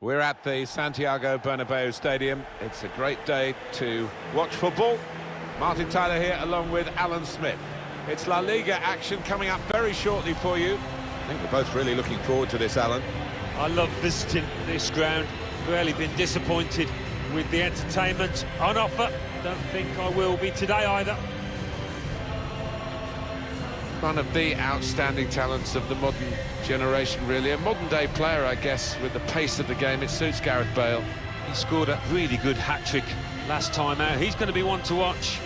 We're at the Santiago Bernabeu Stadium. It's a great day to watch football. Martin Tyler here along with Alan Smith. It's La Liga action coming up very shortly for you. I think we're both really looking forward to this, Alan. I love visiting this ground. Rarely been disappointed with the entertainment on offer. Don't think I will be today either. One of the outstanding talents of the modern generation, really. A modern-day player, I guess, with the pace of the game. It suits Gareth Bale. He scored a really good hat-trick last time out. He's going to be one to watch.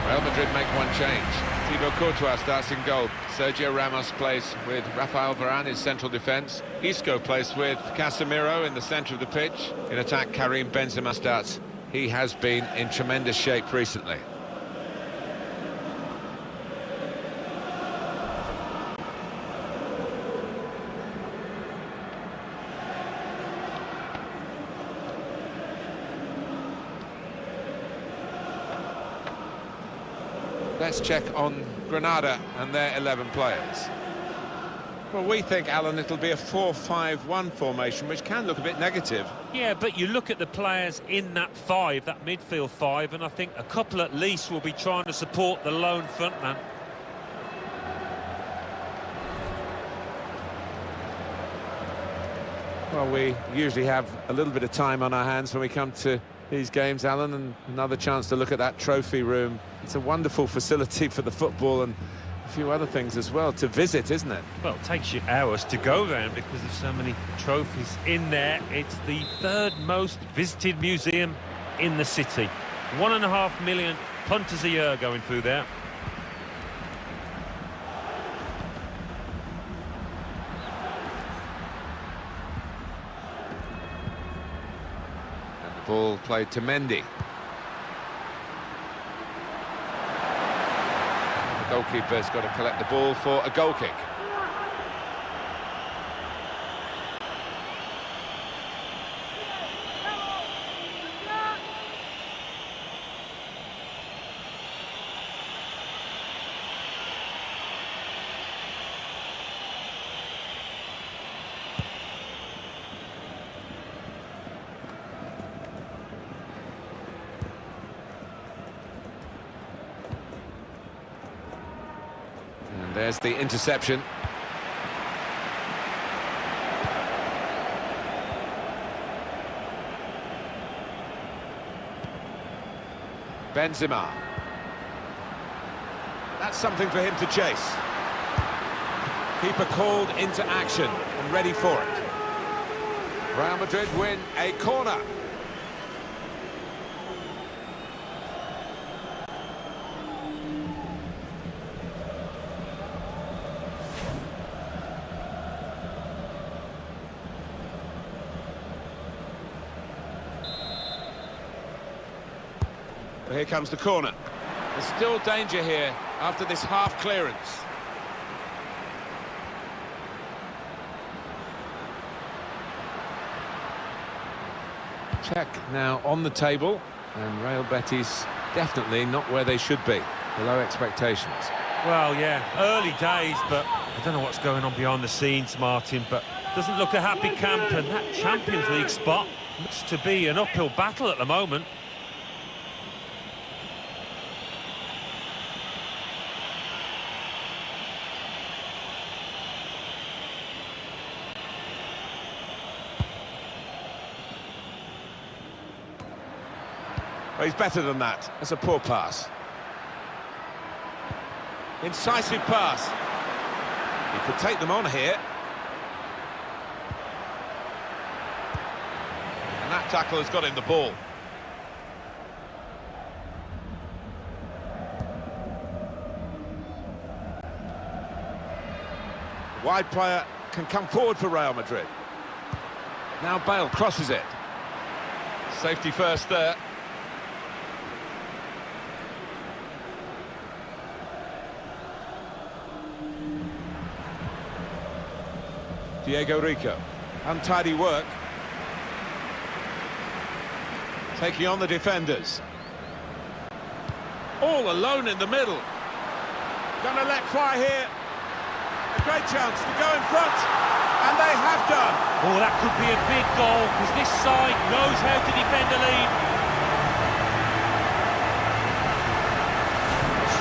Real Madrid make one change. Thibaut Courtois starts in goal. Sergio Ramos plays with Rafael Varane in central defence. Isco plays with Casemiro in the centre of the pitch. In attack, Karim Benzema starts. He has been in tremendous shape recently. Let's check on Granada and their 11 players. Well, we think, Alan, it'll be a 4-5-1 formation, which can look a bit negative. Yeah, but you look at the players in that five, that midfield five, and I think a couple at least will be trying to support the lone frontman. Well, we usually have a little bit of time on our hands when we come to these games, Alan, and another chance to look at that trophy room. It's a wonderful facility for the football and a few other things as well to visit, isn't it? Well, it takes you hours to go round because there's so many trophies in there. It's the third most visited museum in the city. 1.5 million punters a year going through there. And the ball played to Mendy. Goalkeeper's got to collect the ball for a goal kick. There's the interception. Benzema. That's something for him to chase. Keeper called into action and ready for it. Real Madrid win a corner. Here comes the corner. There's still danger here after this half clearance. Check now on the table, and Real Betis definitely not where they should be, below expectations. Well, yeah, early days, but I don't know what's going on behind the scenes, Martin, but doesn't look a happy camp, and that Champions League spot looks to be an uphill battle at the moment. Well, he's better than that. That's a poor pass. Incisive pass. He could take them on here. And that tackle has got him the ball. Wide player can come forward for Real Madrid. Now Bale crosses it. Safety first there. Diego Rico, untidy work. Taking on the defenders. All alone in the middle. Gonna let fly here. A great chance to go in front. And they have done. Oh, that could be a big goal, because this side knows how to defend a lead.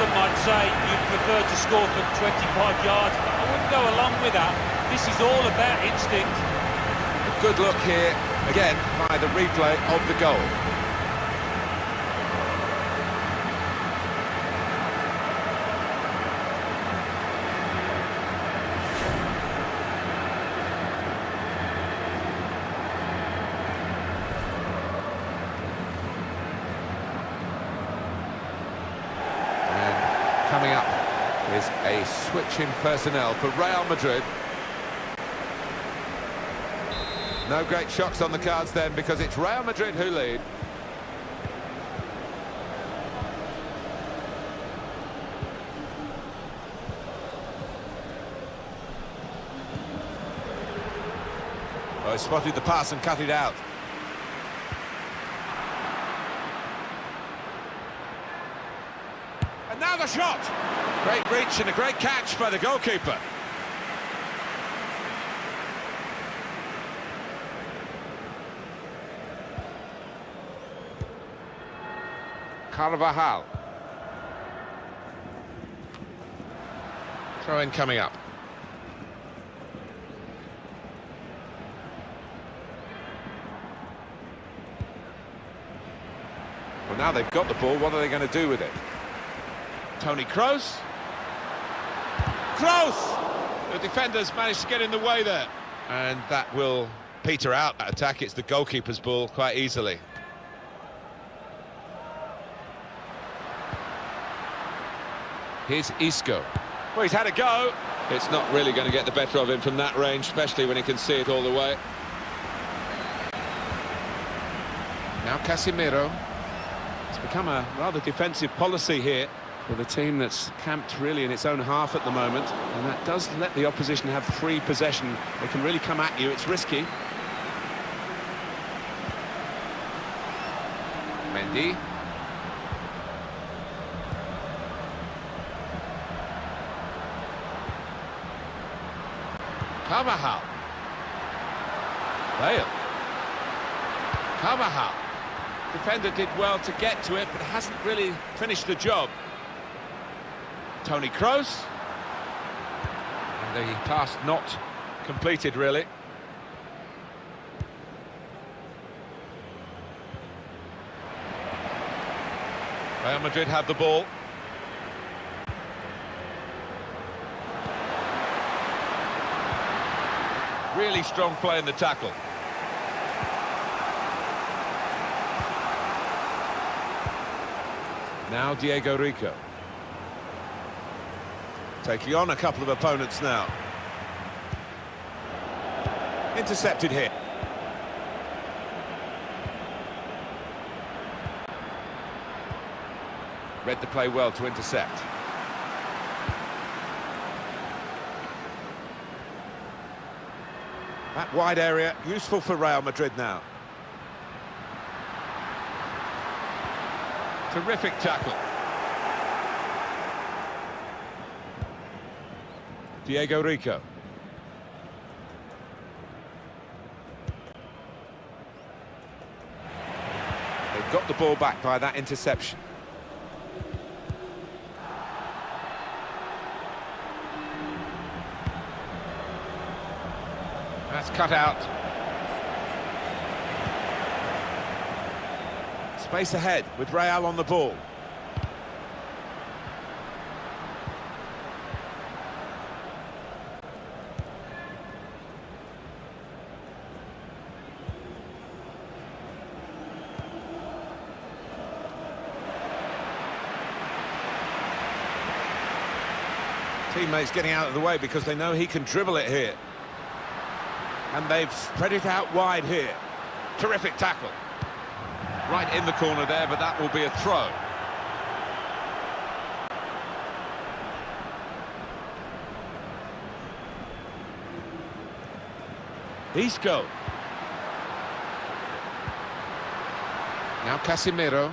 Some might say you'd prefer to score from 25 yards. I wouldn't go along with that. This is all about instinct. A good look here, again, by the replay of the goal. And coming up is a switch in personnel for Real Madrid. No great shocks on the cards then, because it's Real Madrid who lead. Oh, he spotted the pass and cut it out. And now the shot! Great reach and a great catch by the goalkeeper. Carvajal. Throw in coming up. Well, now they've got the ball, what are they going to do with it? Toni Kroos. Kroos! The defenders managed to get in the way there. And that will peter out that attack. It's the goalkeeper's ball quite easily. Here's Isco. Well, he's had a go. It's not really going to get the better of him from that range, especially when he can see it all the way. Now Casemiro. It's become a rather defensive policy here for the team that's camped really in its own half at the moment. And that does let the opposition have free possession. They can really come at you. It's risky. Mendy. Carvajal. Bale. Carvajal. Defender did well to get to it, but hasn't really finished the job. Toni Kroos. The pass not completed, really. Real Madrid have the ball. Really strong play in the tackle. Now Diego Rico. Taking on a couple of opponents now. Intercepted here. Read the play well to intercept. That wide area, useful for Real Madrid now. Terrific tackle. Diego Rico. They've got the ball back by that interception. That's cut out. Space ahead with Real on the ball. Teammates getting out of the way because they know he can dribble it here. And they've spread it out wide here. Terrific tackle. Right in the corner there, but that will be a throw. Isco. Now Casemiro.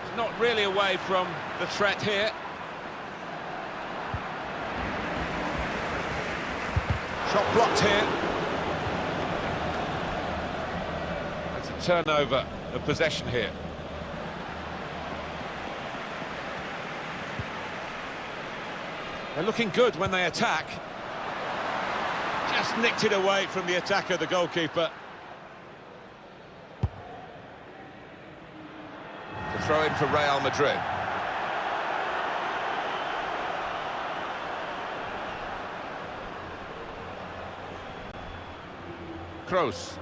He's not really away from the threat here. Shot blocked here. That's a turnover of possession here. They're looking good when they attack. Just nicked it away from the attacker, the goalkeeper. To throw in for Real Madrid. Kroos.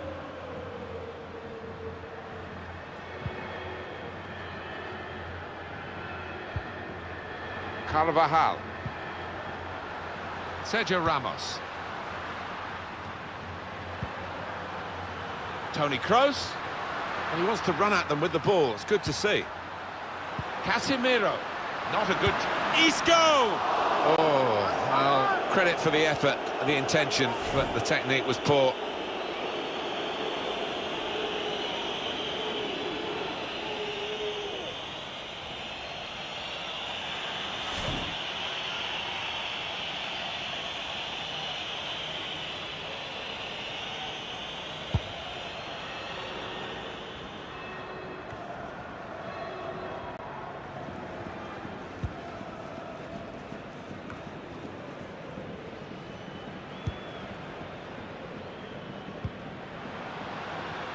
Carvajal. Sergio Ramos. Toni Kroos. And he wants to run at them with the ball. It's good to see. Casemiro. Not a good... Isco! Oh, well, credit for the effort and the intention, but the technique was poor.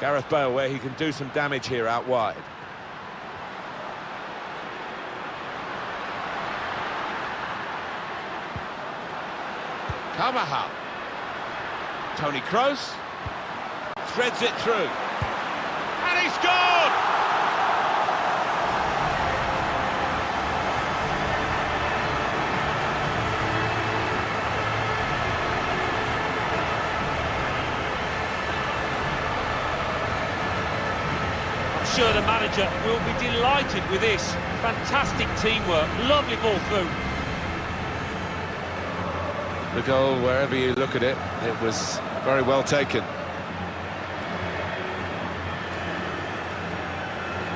Gareth Bale, where he can do some damage here out wide. Carvajal. Toni Kroos. Threads it through. And he scored! Sure, the manager will be delighted with this. Fantastic teamwork, lovely ball through. The goal, wherever you look at it, it was very well taken.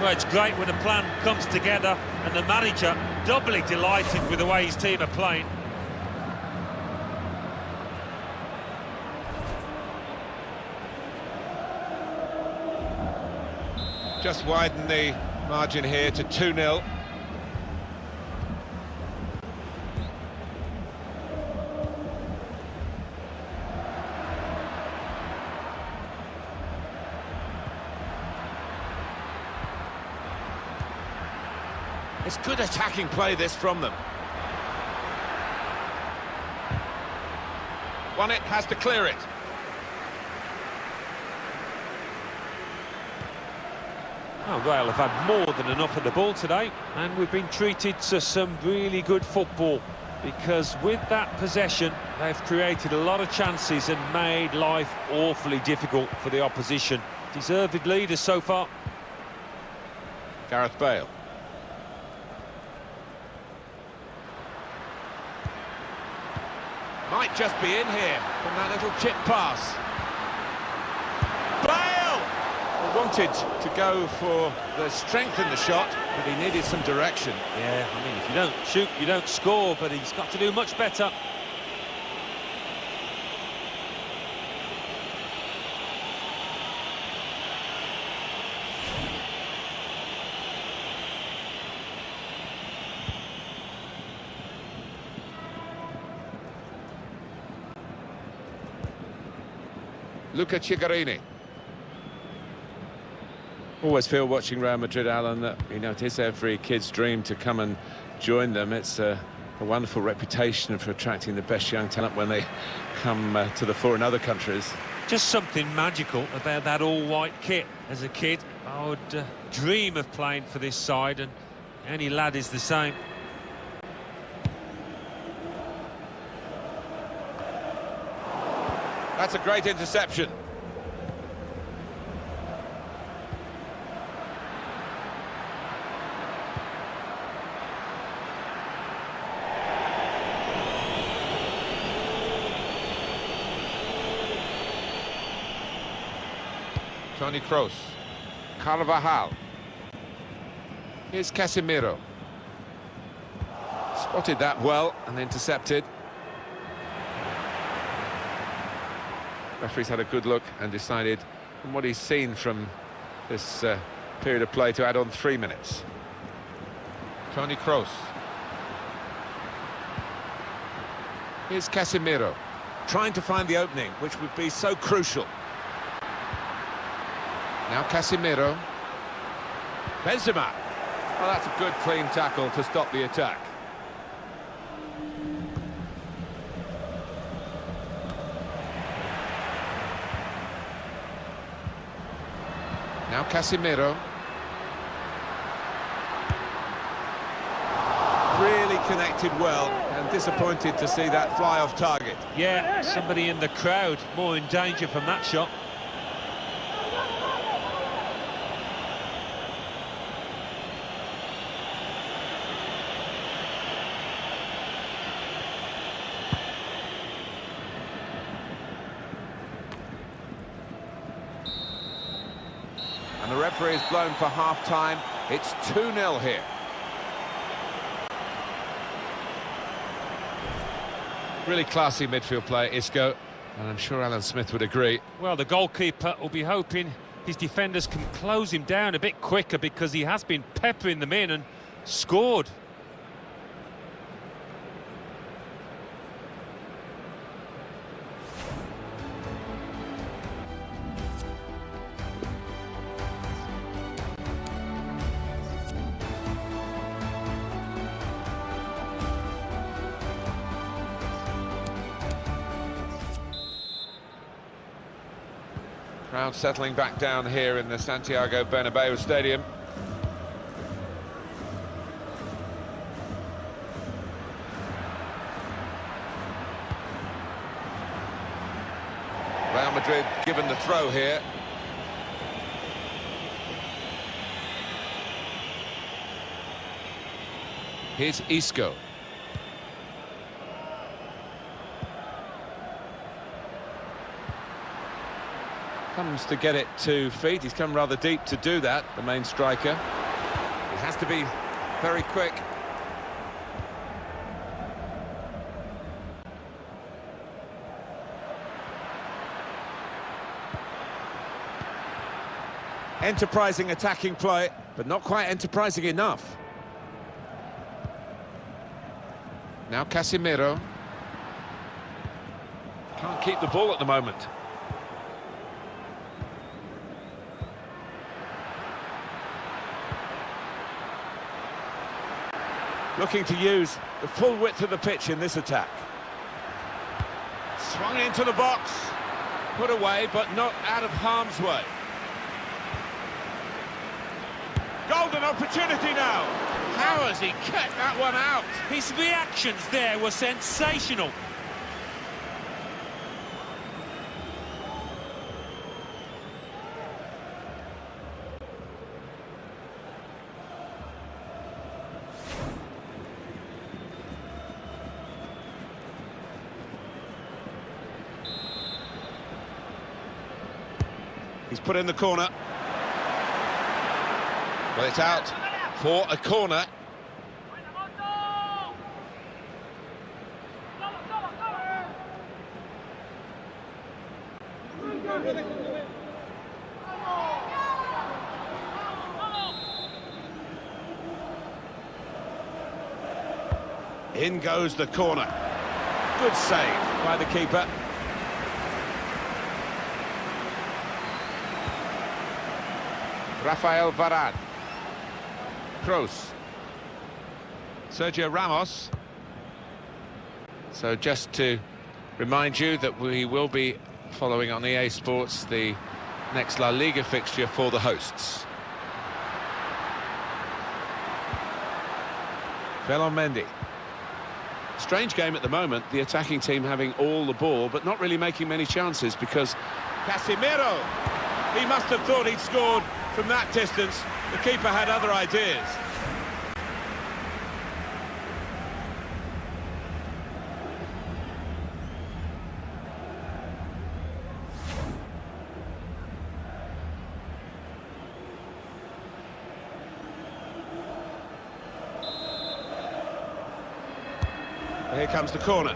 Well, it's great when a plan comes together and the manager doubly delighted with the way his team are playing. Just widen the margin here to 2-0. It's good attacking play, this, from them. Won it, has to clear it. Oh, Real have had more than enough of the ball today, and we've been treated to some really good football, because with that possession, they've created a lot of chances and made life awfully difficult for the opposition. Deserved leaders so far. Gareth Bale. Might just be in here from that little chip pass. Bale! He wanted to go for the strength in the shot, but he needed some direction. Yeah, I mean, if you don't shoot, you don't score, but he's got to do much better. Luca Cigarini. Always feel watching Real Madrid, Alan, that, you know, it is every kid's dream to come and join them. It's a wonderful reputation for attracting the best young talent when they come to the fore in other countries. Just something magical about that all-white kit. As a kid, I would dream of playing for this side, and any lad is the same. That's a great interception. Toni Kroos. Carvajal. Here's Casemiro. Spotted that well and intercepted. Referee's had a good look and decided, from what he's seen from this period of play, to add on 3 minutes. Toni Kroos. Here's Casemiro, trying to find the opening, which would be so crucial. Now Casemiro. Benzema. Well, that's a good, clean tackle to stop the attack. Now Casemiro. Really connected well, and disappointed to see that fly off target. Yeah, somebody in the crowd more in danger from that shot. The referee is blown for half-time. It's 2-0 here. Really classy midfield player, Isco, and I'm sure Alan Smith would agree. Well, the goalkeeper will be hoping his defenders can close him down a bit quicker, because he has been peppering them in and scored. Crowd settling back down here in the Santiago Bernabeu Stadium. Real Madrid given the throw here. Here's Isco. Comes to get it to feet. He's come rather deep to do that, the main striker. He has to be very quick. Enterprising attacking play, but not quite enterprising enough. Now Casemiro. Can't keep the ball at the moment. looking to use the full width of the pitch in this attack. Swung into the box, put away, but not out of harm's way. Golden opportunity now. How has he kept that one out? His reactions there were sensational. He's put in the corner. Well, it's out for a corner. In goes the corner. Good save by the keeper. Rafael Varane. Kroos. Sergio Ramos. So just to remind you that we will be following on EA Sports the next La Liga fixture for the hosts. Mendy. Strange game at the moment, the attacking team having all the ball, but not really making many chances because Casemiro. He must have thought he'd scored from that distance. The keeper had other ideas. Here comes the corner.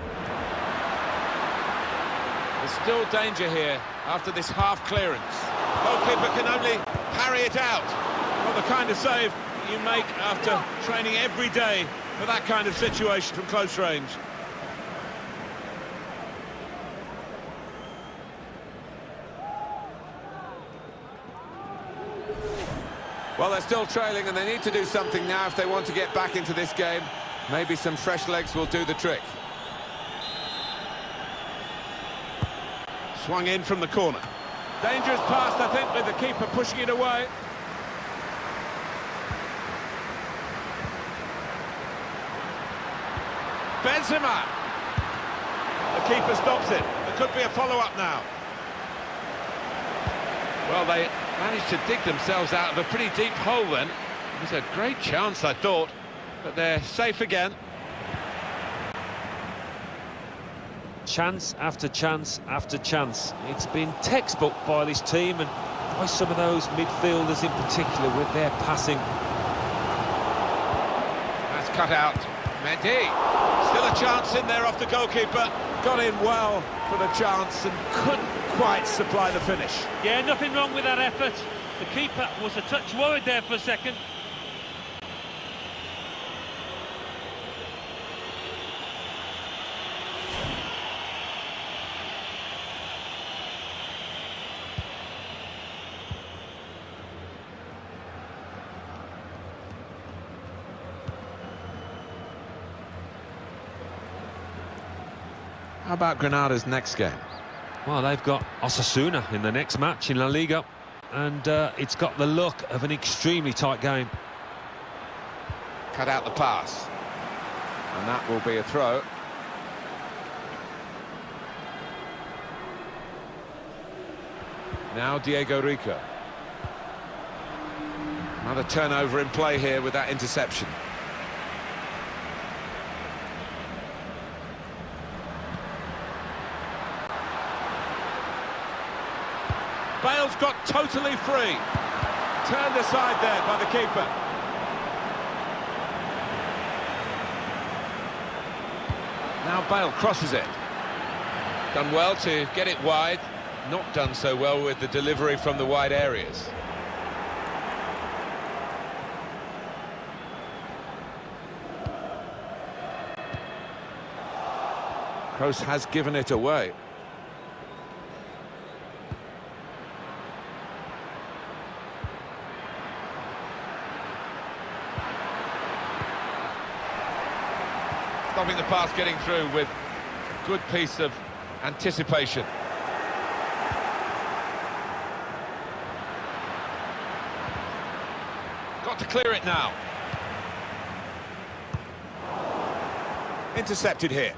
There's still danger here after this half clearance. Goalkeeper can only parry it out. Well, the kind of save you make after training every day for that kind of situation from close range. Well, they're still trailing and they need to do something now if they want to get back into this game. Maybe some fresh legs will do the trick. Swung in from the corner. Dangerous pass, I think, with the keeper pushing it away. Benzema. The keeper stops it. There could be a follow-up now. Well, they managed to dig themselves out of a pretty deep hole then. It was a great chance, I thought, but they're safe again. Chance after chance after chance. It's been textbook by this team and by some of those midfielders in particular with their passing. That's cut out. Mendy. Still a chance in there off the goalkeeper. Got in well for the chance and couldn't quite supply the finish. Yeah, nothing wrong with that effort. The keeper was a touch worried there for a second. How about Granada's next game? Well, they've got Osasuna in the next match in La Liga, and it's got the look of an extremely tight game. Cut out the pass. And that will be a throw. Now Diego Rico. Another turnover in play here with that interception. Bale's got totally free. Turned aside there by the keeper. Now Bale crosses it. Done well to get it wide. Not done so well with the delivery from the wide areas. Kroos has given it away. Stopping the pass getting through with a good piece of anticipation. Got to clear it now. Intercepted here.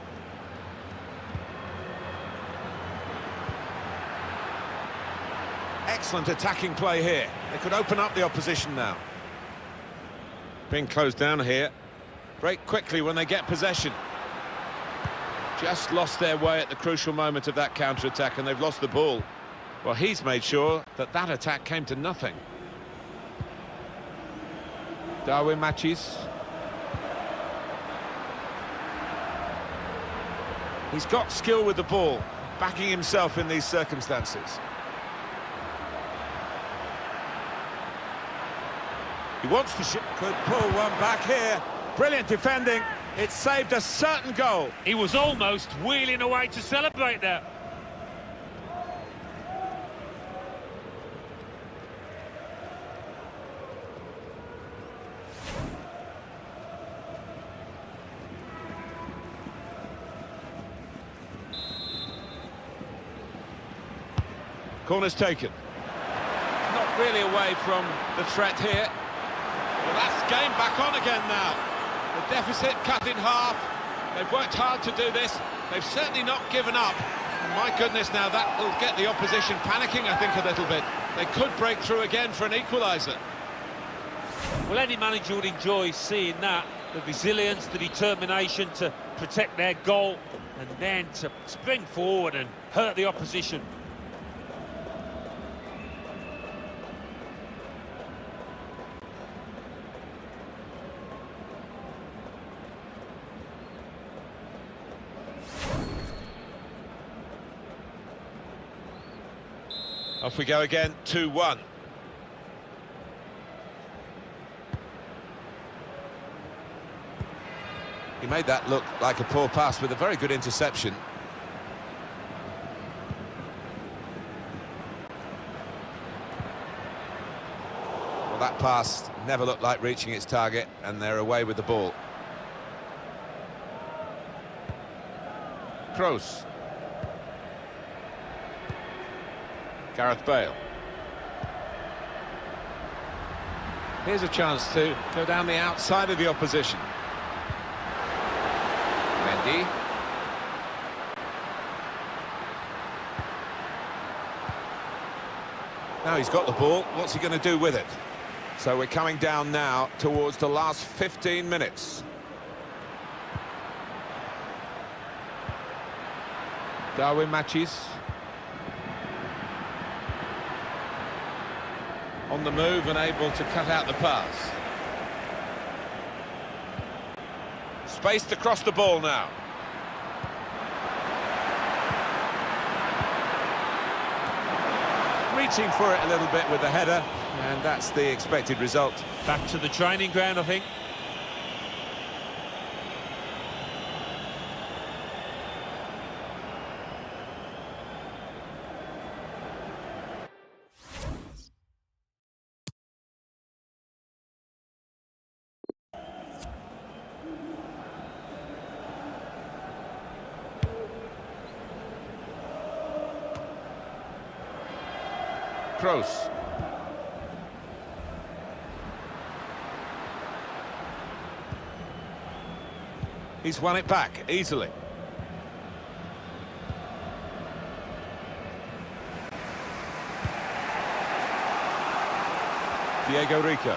Excellent attacking play here. They could open up the opposition now. Being closed down here. Break quickly when they get possession. Just lost their way at the crucial moment of that counter-attack, and they've lost the ball. Well, he's made sure that that attack came to nothing. Darwin matches. He's got skill with the ball, backing himself in these circumstances. He wants to shoot. Could pull one back here. Brilliant defending. It saved a certain goal. He was almost wheeling away to celebrate there. Corner's taken. Not really away from the threat here. Well, that's game back on again now. The deficit cut in half. They've worked hard to do this. They've certainly not given up. And my goodness, now that will get the opposition panicking, I think, a little bit. They could break through again for an equaliser. Well, any manager would enjoy seeing that. The resilience, the determination to protect their goal, and then to spring forward and hurt the opposition. Off we go again, 2-1. He made that look like a poor pass with a very good interception. Well, that pass never looked like reaching its target, and they're away with the ball. Kroos. Gareth Bale. Here's a chance to go down the outside of the opposition. Mendy. Now he's got the ball, what's he going to do with it? So we're coming down now towards the last 15 minutes. Darwin matches. On the move and able to cut out the pass. Spaced across the ball now. Reaching for it a little bit with the header, and that's the expected result. Back to the training ground, I think. Kroos. He's won it back easily. Diego Rico.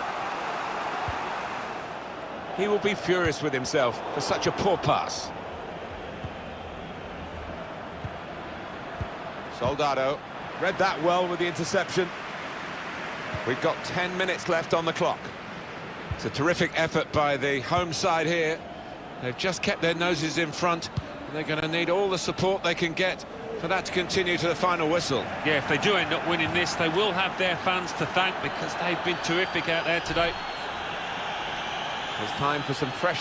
He will be furious with himself for such a poor pass. Soldado. Read that well with the interception. We've got 10 minutes left on the clock. It's a terrific effort by the home side here. They've just kept their noses in front, and they're going to need all the support they can get for that to continue to the final whistle. Yeah, if they do end up winning this, they will have their fans to thank, because they've been terrific out there today. It's time for some fresh...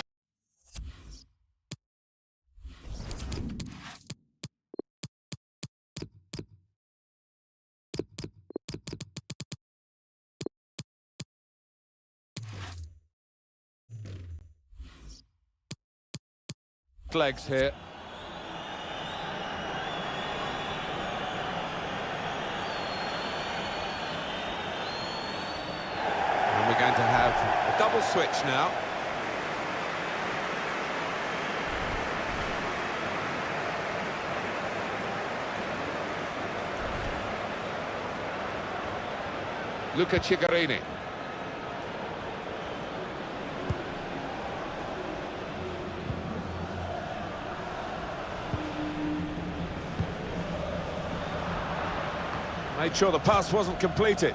legs here. And we're going to have a double switch now. Luca Cigarini. Made sure the pass wasn't completed.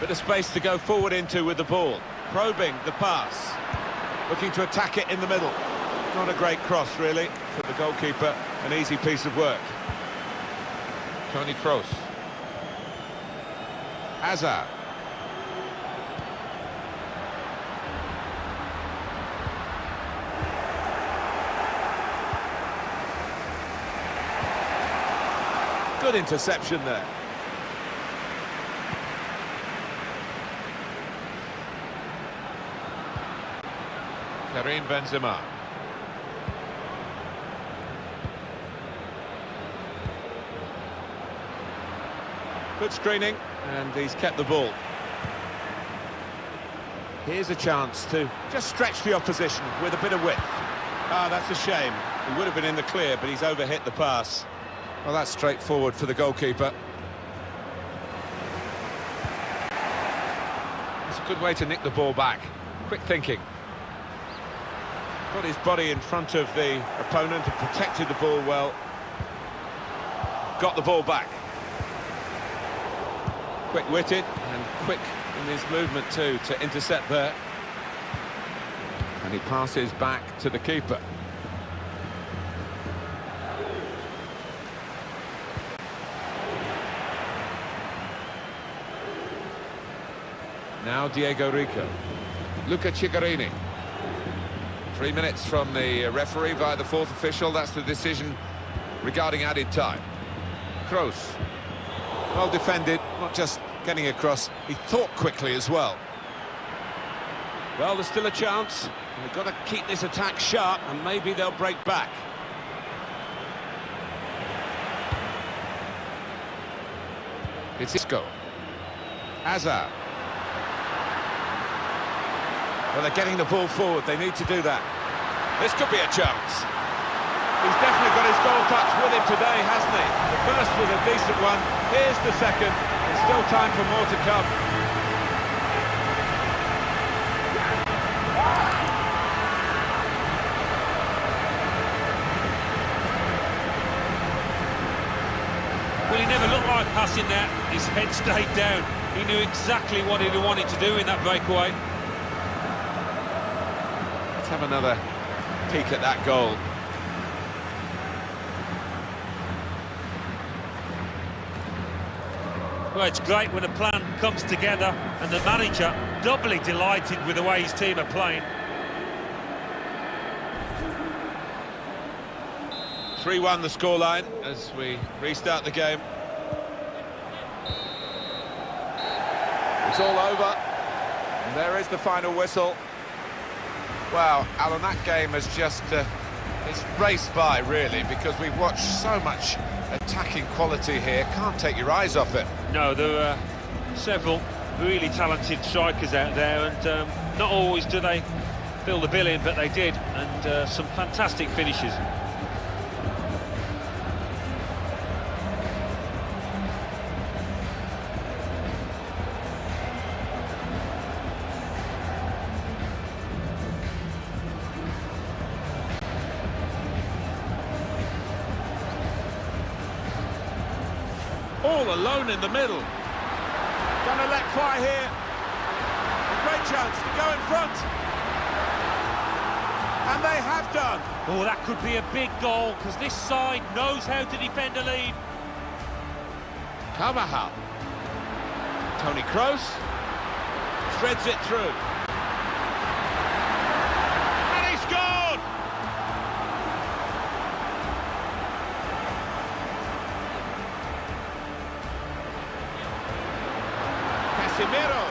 Bit of space to go forward into with the ball. Probing the pass. Looking to attack it in the middle. Not a great cross, really, for the goalkeeper. An easy piece of work. Toni Kroos. Hazard. Good interception there. Karim Benzema. Good screening, and he's kept the ball. Here's a chance to just stretch the opposition with a bit of width. Ah, that's a shame. He would have been in the clear, but he's overhit the pass. Well, that's straightforward for the goalkeeper. It's a good way to nick the ball back. Quick thinking. Got his body in front of the opponent and protected the ball well. Got the ball back. Quick-witted and quick in his movement too to intercept there. And he passes back to the keeper. Now Diego Rico. Luca Cigarini. 3 minutes from the referee via the fourth official. That's the decision regarding added time. Kroos. Well defended, not just getting across, he thought quickly as well. Well, there's still a chance. They've got to keep this attack sharp, and maybe they'll break back. It's Isco. Hazard. Well, they're getting the ball forward, they need to do that. This could be a chance. He's definitely got his goal touch with him today, hasn't he? The first was a decent one, here's the second. There's still time for more to come. Well, he never looked like passing that. His head stayed down. He knew exactly what he wanted to do in that breakaway. Let's have another peek at that goal. Well, it's great when a plan comes together and the manager doubly delighted with the way his team are playing. 3-1 the scoreline as we restart the game. It's all over, and there is the final whistle. Wow, Alan, that game has just it's raced by, really, because we've watched so much attacking quality here. Can't take your eyes off it. No, there are several really talented strikers out there, and not always do they fill the bill in, but they did, and some fantastic finishes. All alone in the middle. Gonna let fly here. A great chance to go in front. And they have done. Oh, that could be a big goal, because this side knows how to defend a lead. Carvajal. Toni Kroos. Threads it through. And he scored! Casemiro.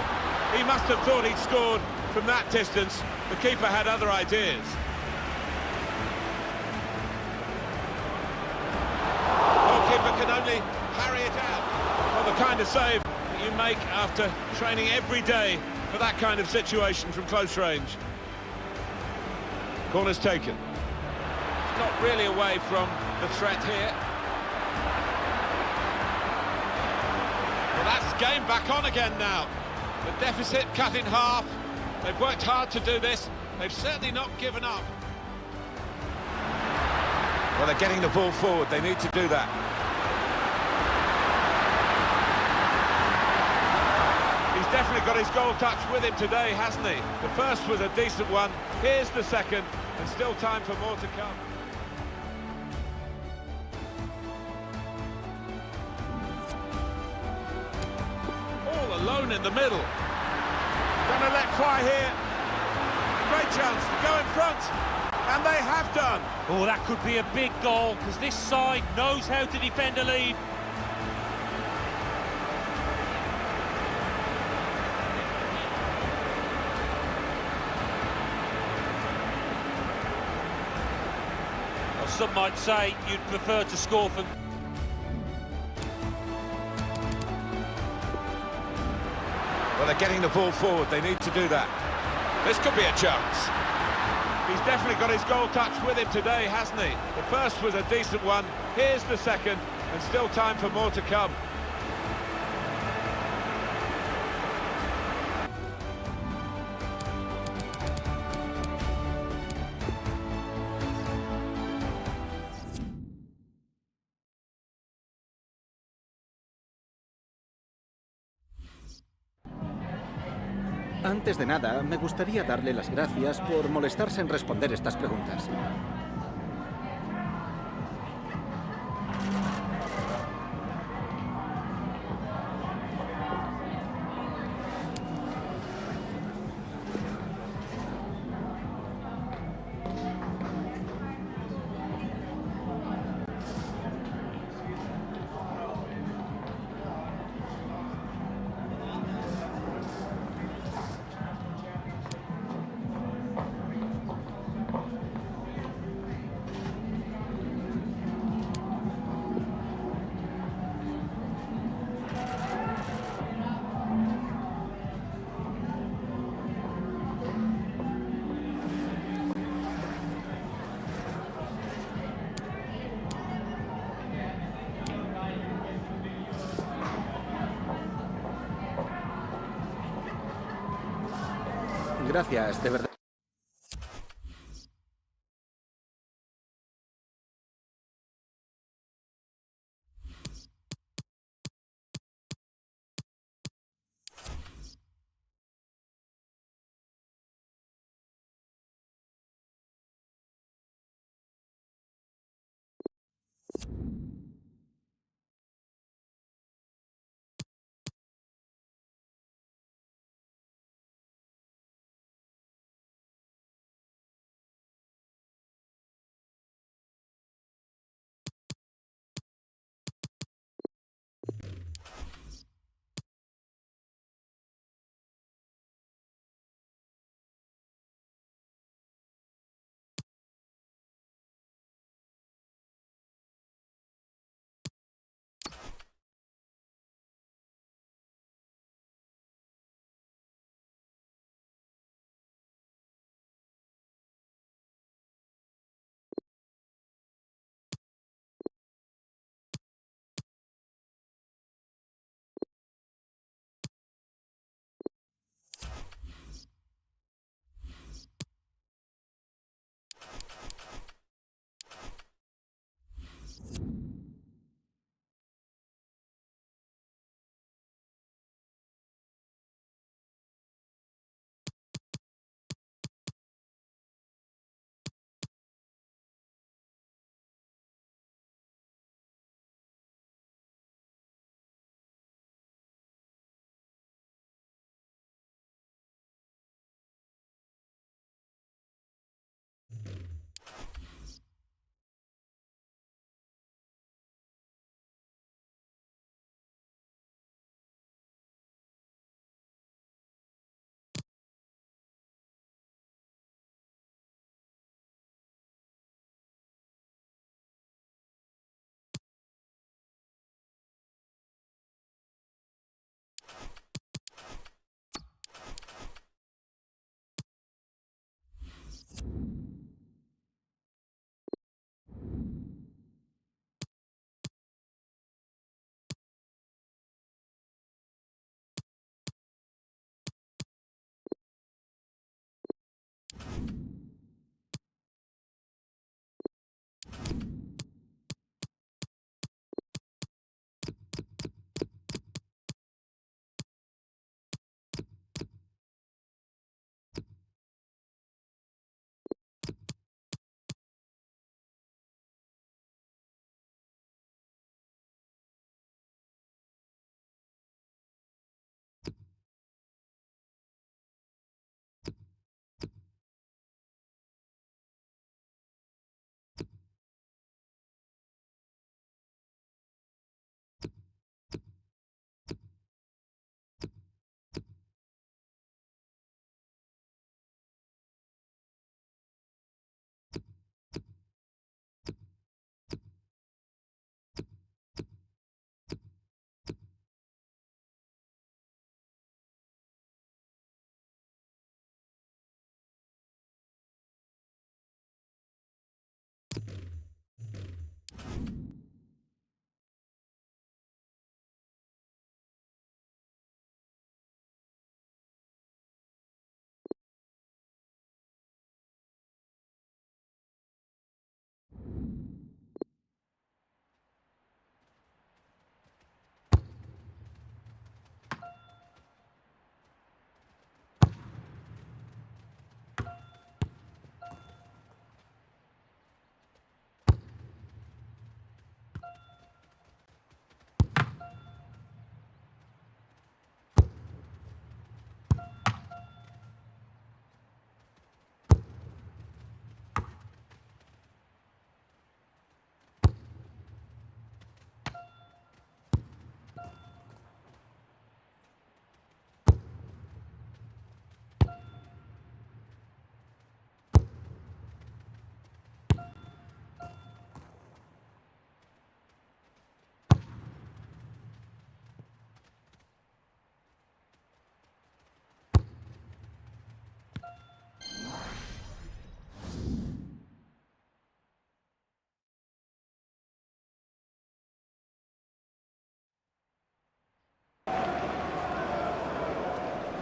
He must have thought he'd scored from that distance, the keeper had other ideas. Goalkeeper can only parry it out. Well, the kind of save that you make after training every day for that kind of situation from close range. Corner's taken. It's not really away from the threat here. Well, that's game back on again now. The deficit cut in half. They've worked hard to do this. They've certainly not given up. Well, they're getting the ball forward. They need to do that. He's definitely got his goal touch with him today, hasn't he? The first was a decent one. Here's the second, and still time for more to come. All alone in the middle. Gonna let fly here. Great chance to go in front, and they have done. Oh, that could be a big goal, because this side knows how to defend a lead. Well, some might say you'd prefer to score from... Well, they're getting the ball forward. They need to do that. This could be a chance. He's definitely got his goal touch with him today, hasn't he? The first was a decent one. Here's the second, and still time for more to come. Antes de nada, me gustaría darle las gracias por molestarse en responder estas preguntas. Gracias, de verdad.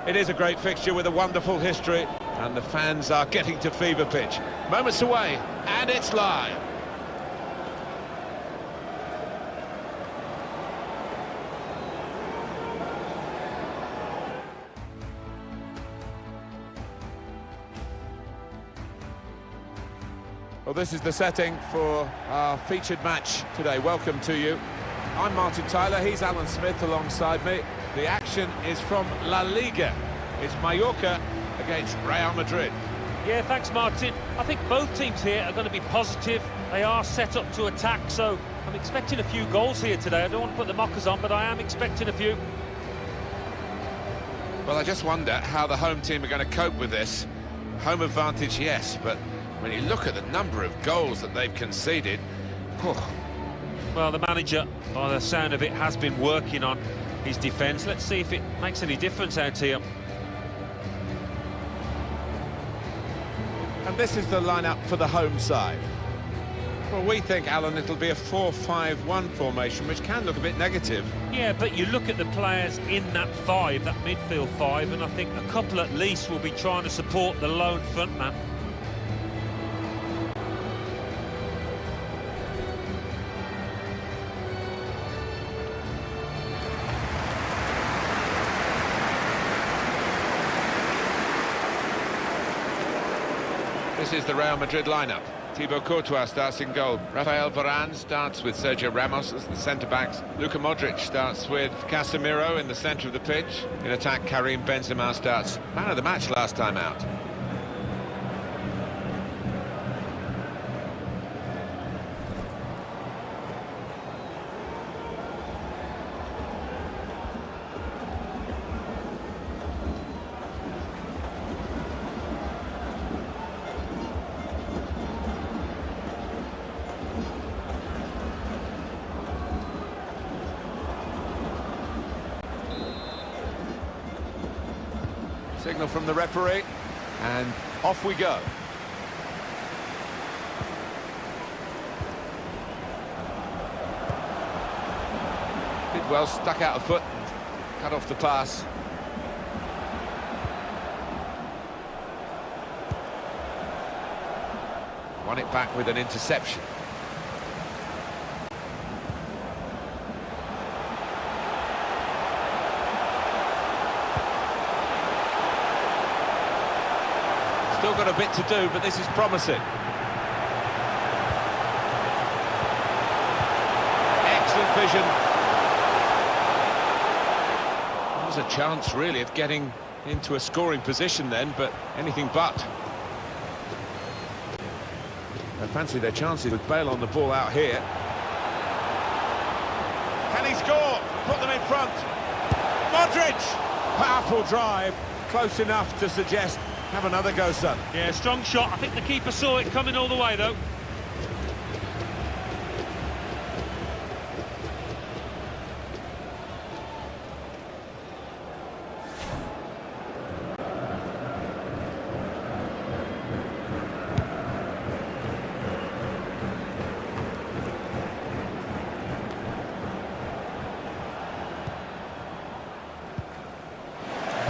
It is a great fixture with a wonderful history, and the fans are getting to fever pitch. Moments away, and it's live. Well, this is the setting for our featured match today. Welcome to you. I'm Martin Tyler, he's Alan Smith alongside me. The action is from La Liga. It's Mallorca against Real Madrid. Yeah, thanks, Martin. I think both teams here are going to be positive. They are set up to attack, so I'm expecting a few goals here today. I don't want to put the mockers on, but I am expecting a few. Well, I just wonder how the home team are going to cope with this. Home advantage, yes, but when you look at the number of goals that they've conceded, well, the manager, by the sound of it, has been working on his defence. Let's see if it makes any difference out here. And this is the lineup for the home side. Well, we think, Alan, it'll be a 4-5-1 formation, which can look a bit negative. Yeah, but you look at the players in that five, that midfield five, and I think a couple at least will be trying to support the lone front man. this is the Real Madrid lineup. Thibaut Courtois starts in goal. Rafael Varane starts with Sergio Ramos as the centre-backs. Luka Modric starts with Casemiro in the centre of the pitch. In attack, Karim Benzema starts. Man of the match last time out. Signal from the referee, and off we go. Did well, stuck out a foot and cut off the pass. Won it back with an interception. Still got a bit to do, but this is promising. Excellent vision. There was a chance, really, of getting into a scoring position then, but anything but. I fancy their chances with Bale on the ball out here. Can he score? Put them in front. Modric! Powerful drive, close enough to suggest have another go, son. Yeah, strong shot. I think the keeper saw it coming all the way, though.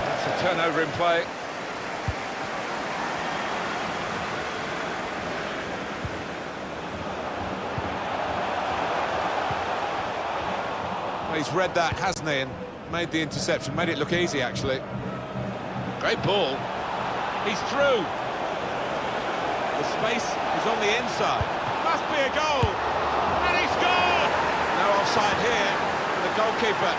That's a turnover in play. He's read that, hasn't he, and made the interception, made it look easy, actually. Great ball. He's through. The space is on the inside. Must be a goal. And he scored! No offside here. The goalkeeper,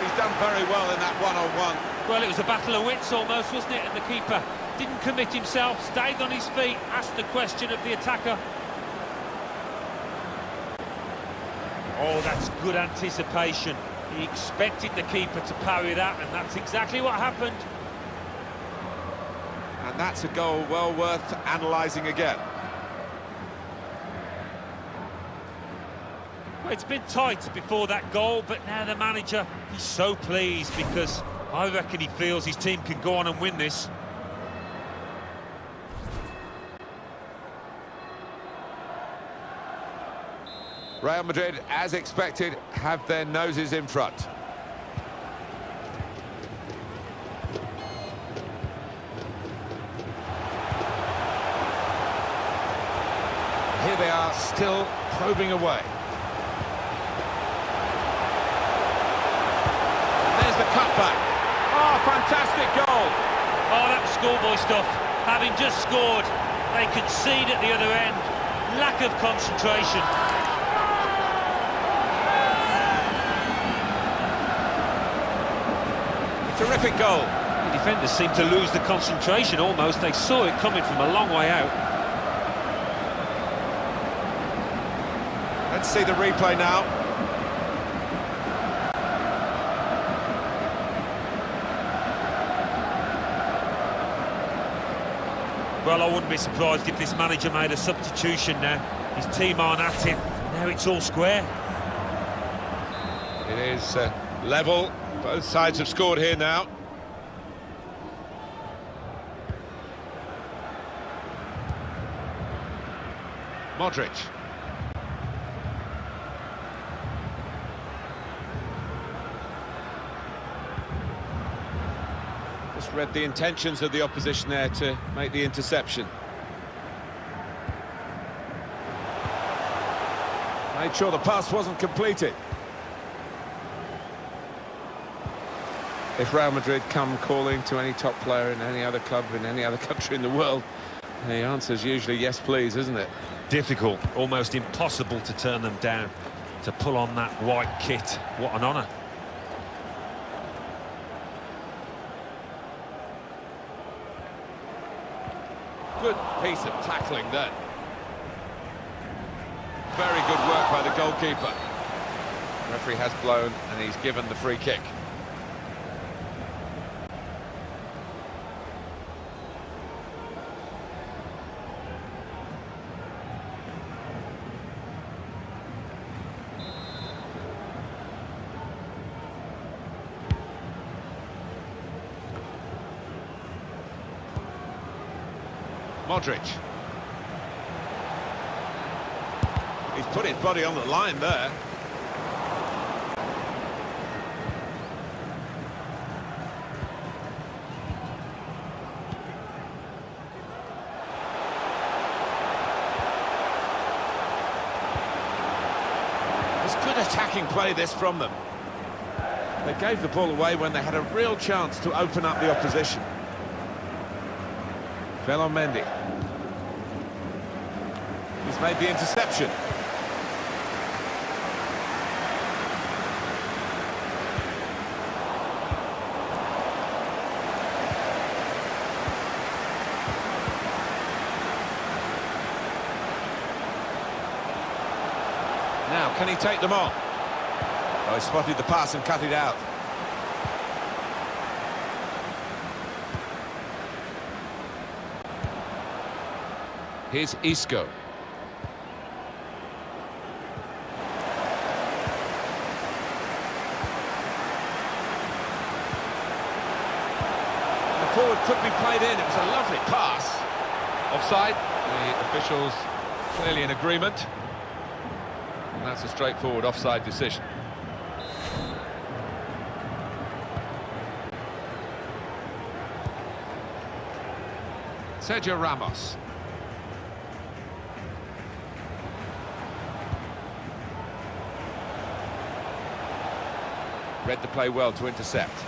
he's done very well in that one-on-one. Well, it was a battle of wits almost, wasn't it? And the keeper didn't commit himself, stayed on his feet, asked the question of the attacker. Oh, that's good anticipation. He expected the keeper to parry that, and that's exactly what happened. And that's a goal well worth analysing again. Well, it's been tight before that goal, but now the manager, he's so pleased because I reckon he feels his team can go on and win this. Real Madrid, as expected, have their noses in front. Here they are, still probing away. There's the cutback. Oh, fantastic goal. Oh, that was schoolboy stuff. Having just scored, they concede at the other end. Lack of concentration. Terrific goal. The defenders seemed to lose the concentration almost. They saw it coming from a long way out. Let's see the replay now. Well, I wouldn't be surprised if this manager made a substitution now. His team aren't at it. Now it's all square. It is level. Both sides have scored here now. Modric. Just read the intentions of the opposition there to make the interception. Made sure the pass wasn't completed. If Real Madrid come calling to any top player in any other club in any other country in the world, the answer's usually yes please, isn't it? Difficult, almost impossible to turn them down. To pull on that white kit, what an honour. Good piece of tackling there. Very good work by the goalkeeper. The referee has blown and he's given the free kick. Modric. He's put his body on the line there. It's good attacking play this from them. They gave the ball away when they had a real chance to open up the opposition. Fell on Mendy. He's made the interception. Now, can he take them on? Oh, he spotted the pass and cut it out. Here's Isco. The forward could be played in. It was a lovely pass. Offside. The officials clearly in agreement. And that's a straightforward offside decision. Sergio Ramos. Read the play well to intercept.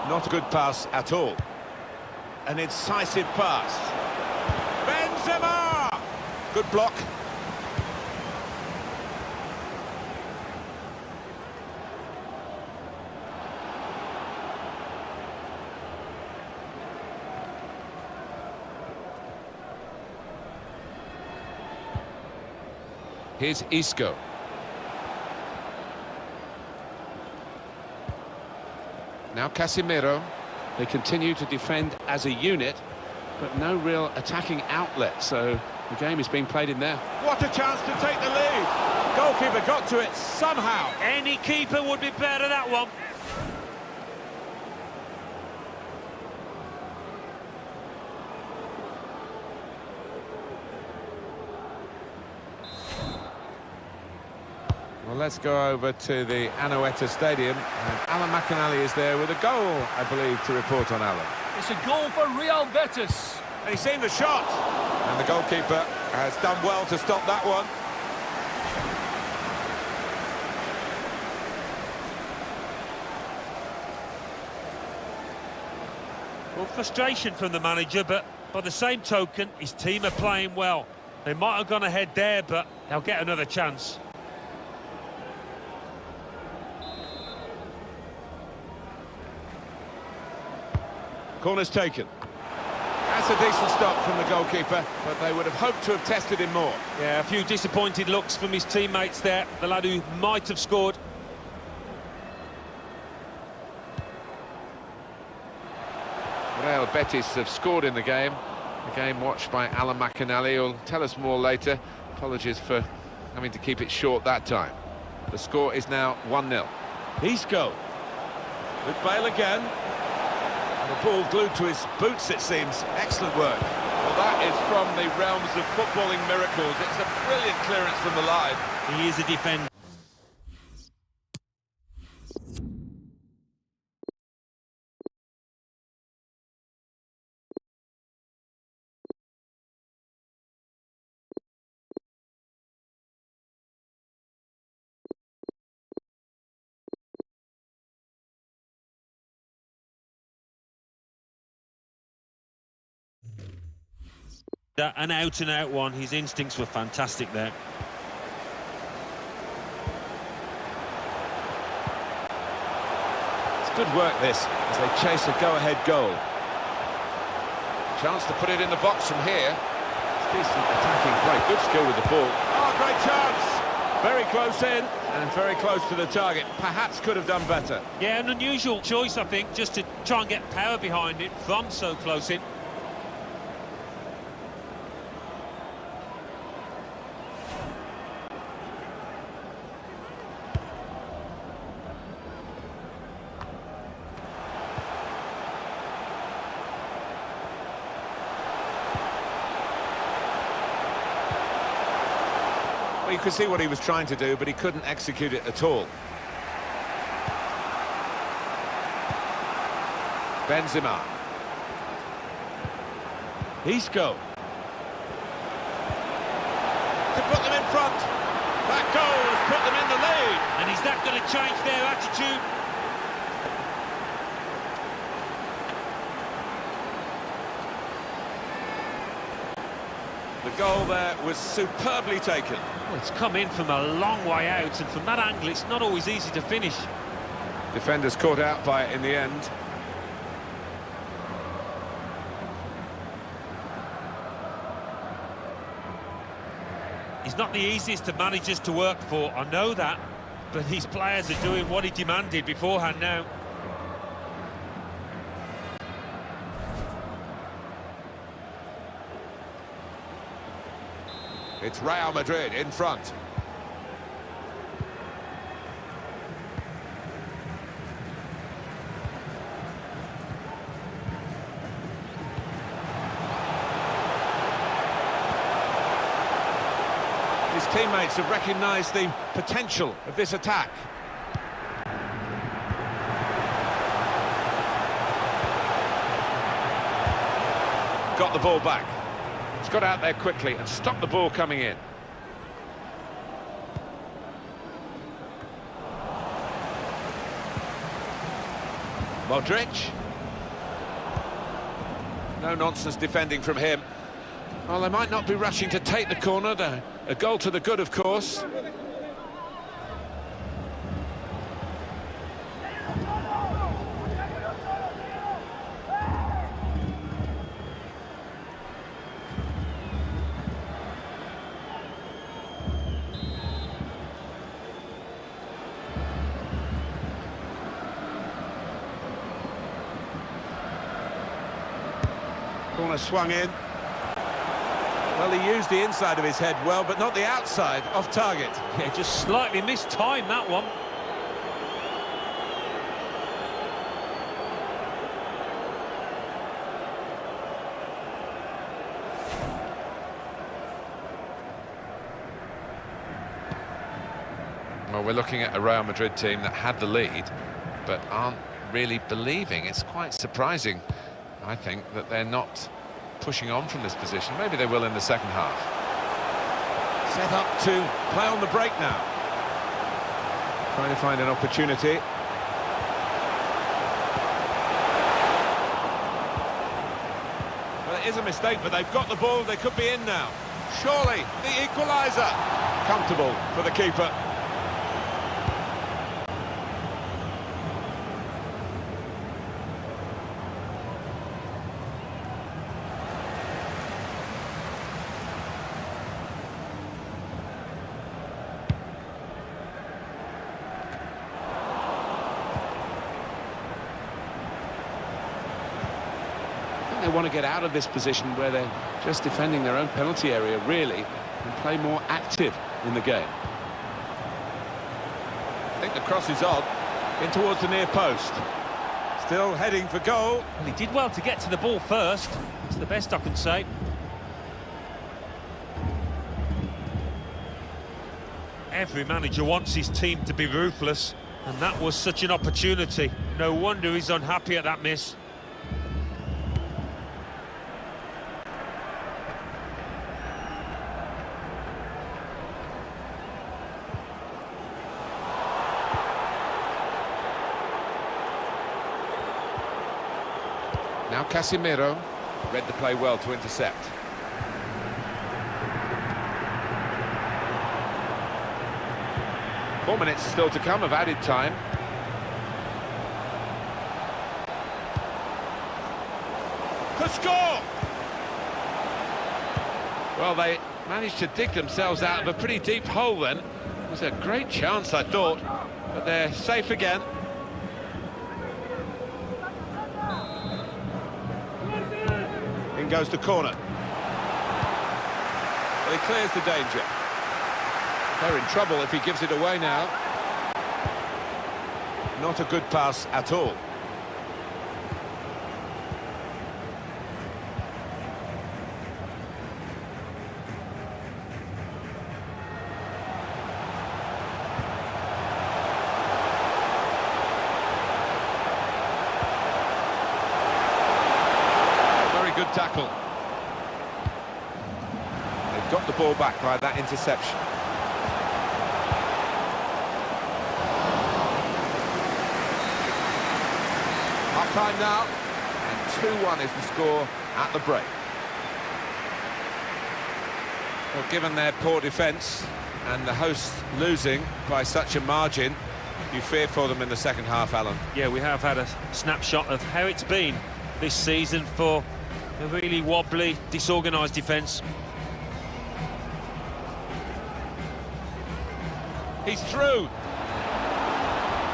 Not a good pass at all. An incisive pass. Benzema! Good block. Here's Isco. Now Casemiro. They continue to defend as a unit, but no real attacking outlet, so the game is being played in there. What a chance to take the lead! Goalkeeper got to it somehow. Any keeper would be better at that one. Well, let's go over to the Anoeta Stadium. And Alan McInally is there with a goal, I believe, to report on Alan. It's a goal for Real Betis. And he's seen the shot. And the goalkeeper has done well to stop that one. Well, frustration from the manager, but by the same token, his team are playing well. They might have gone ahead there, but they'll get another chance. Corner's taken. That's a decent stop from the goalkeeper, but they would have hoped to have tested him more. Yeah, a few disappointed looks from his teammates there, the lad who might have scored. Real Betis have scored in the game. The game watched by Alan McAnally, who'll tell us more later. Apologies for having to keep it short that time. The score is now 1-0. Isco with Bale again. And the ball glued to his boots, it seems. Excellent work. Well, that is from the realms of footballing miracles. It's a brilliant clearance from the line. He is a defender. An out-and-out one. His instincts were fantastic there. It's good work, this, as they chase a go-ahead goal. Chance to put it in the box from here. It's decent attacking play. Good skill with the ball. Oh, great chance! Very close in and very close to the target. Perhaps could have done better. Yeah, an unusual choice, I think, just to try and get power behind it from so close in. You could see what he was trying to do, but he couldn't execute it at all. Benzema. Isco. To put them in front. That goal has put them in the lead. And is that going to change their attitude? The goal there was superbly taken. Well, it's come in from a long way out, and from that angle, it's not always easy to finish. Defenders caught out by it in the end. He's not the easiest of managers to work for, I know that, but these players are doing what he demanded beforehand now. It's Real Madrid in front. His teammates have recognised the potential of this attack. Got the ball back. He's got out there quickly and stopped the ball coming in. Modric. No nonsense defending from him. Well, they might not be rushing to take the corner, though. A goal to the good, of course. Corner swung in. Well, he used the inside of his head well, but not the outside, off target. Yeah, just slightly missed time, that one. Well, we're looking at a Real Madrid team that had the lead, but aren't really believing. It's quite surprising I think that they're not pushing on from this position. Maybe they will in the second half. Set up to play on the break now. Trying to find an opportunity. Well, it is a mistake, but they've got the ball. They could be in now. Surely, the equaliser. Comfortable for the keeper. They want to get out of this position where they're just defending their own penalty area, really, and play more active in the game. I think the cross is on, in towards the near post. Still heading for goal. Well, he did well to get to the ball first. It's the best I can say. Every manager wants his team to be ruthless, and that was such an opportunity. No wonder he's unhappy at that miss. Now Casemiro read the play well to intercept. Four minutes still to come of added time. Could score! Well, they managed to dig themselves out of a pretty deep hole then. It was a great chance, I thought, but they're safe again. In goes the corner. Well, he clears the danger. They're in trouble if he gives it away now. Not a good pass at all. Good tackle. They've got the ball back by that interception. Half time now, and 2-1 is the score at the break. Well, given their poor defence and the hosts losing by such a margin, you fear for them in the second half, Alan. Yeah, we have had a snapshot of how it's been this season for a really wobbly, disorganised defence. He's through.